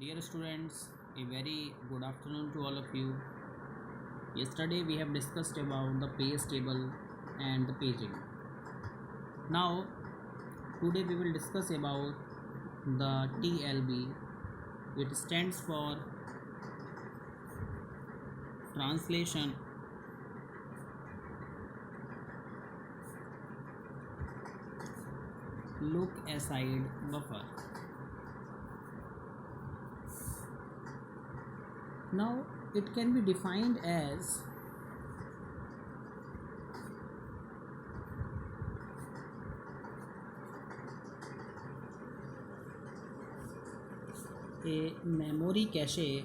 Dear students, a very good afternoon to all of you. Yesterday we have discussed about the page table and the paging. Now today we will discuss about the TLB. It stands for translation look aside buffer. Now it can be defined as a memory cache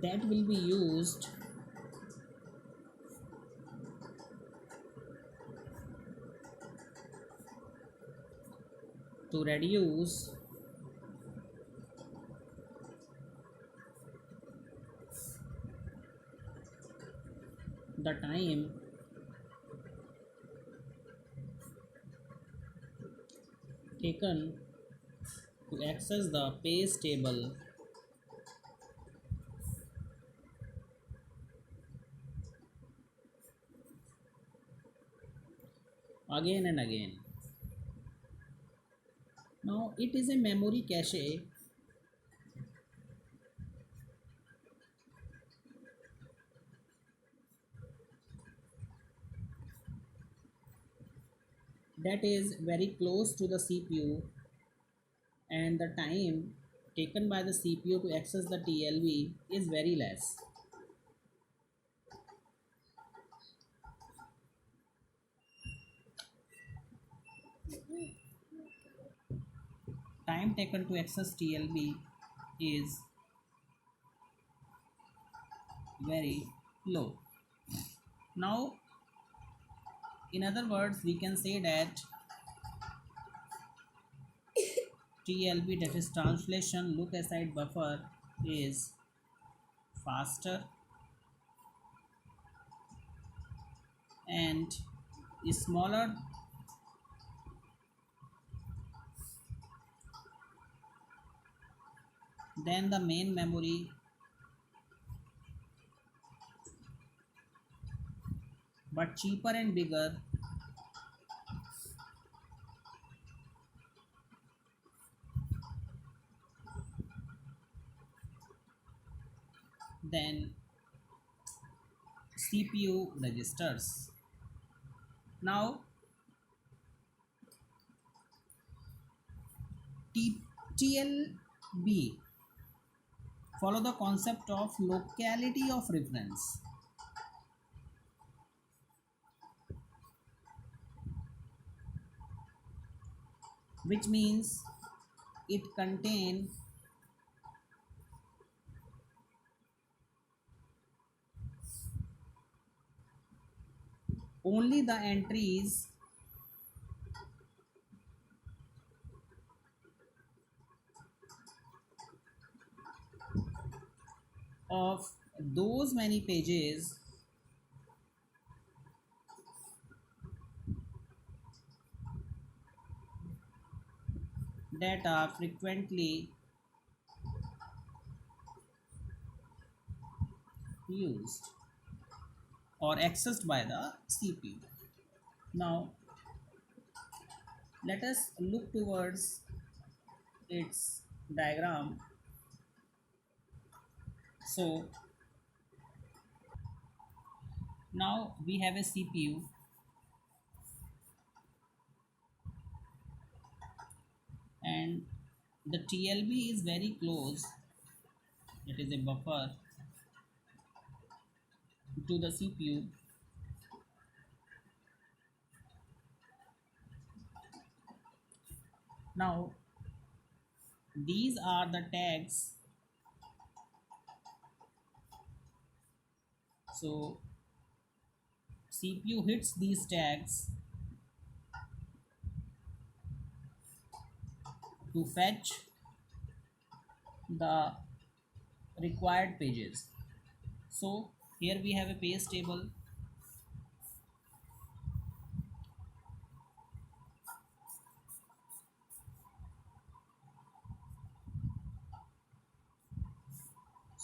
that will be used to reduce the time taken to access the page table again and again. Now it is a memory cache that is very close to the CPU, and the time taken by the CPU to access the TLB is very less. Time taken to access TLB is very low. Now, in other words, we can say that TLB, that is translation look aside buffer, is faster and is smaller than the main memory, but cheaper and bigger than CPU registers. Now TLB follow the concept of locality of reference, which means it contain only the entries of those many pages that are frequently used or accessed by the CPU. Now let us look towards its diagram. So now we have a CPU, and the TLB is very close, it is a buffer to the CPU. Now these are the tags. So CPU hits these tags to fetch the required pages. So here we have a page table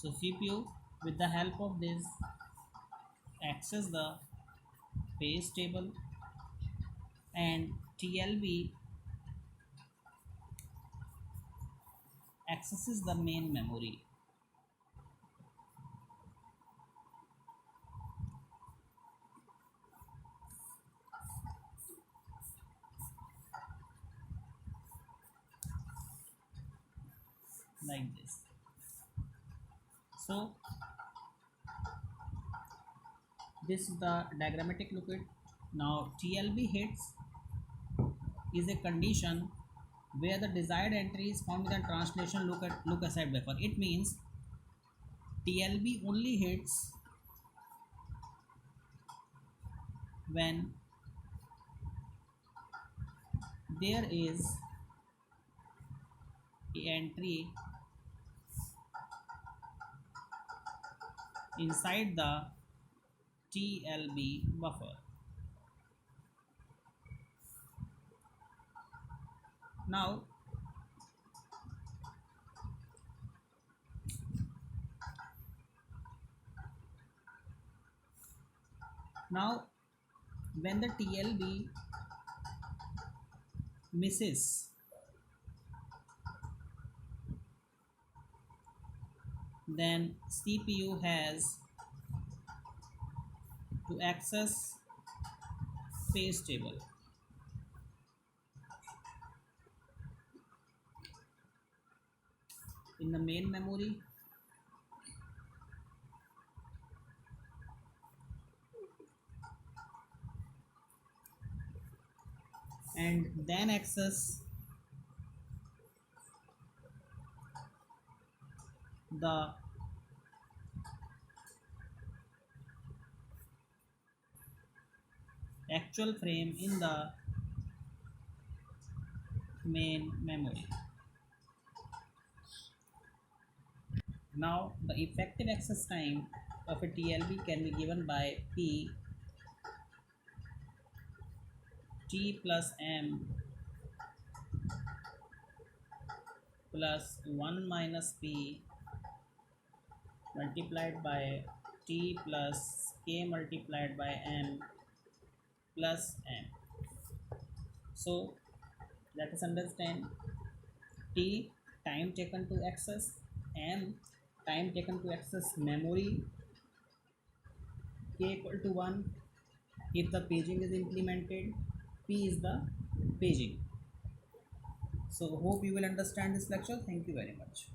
So CPU with the help of this access the page table, and TLB accesses the main memory. Like this. So this is the diagrammatic look it. Now TLB hits is a condition where the desired entry is found in the translation look aside buffer. It means TLB only hits when there is a entry inside the TLB buffer. Now when the TLB misses, then CPU has to access page table. In the main memory, and then access the actual frame in the main memory. Now the effective access time of a TLB can be given by P T plus M plus 1 minus P multiplied by T plus K multiplied by M plus M. So let us understand. T, time taken to access. M, time taken to access memory. K equal to 1 if the paging is implemented. P is the paging. So hope you will understand this lecture. Thank you very much.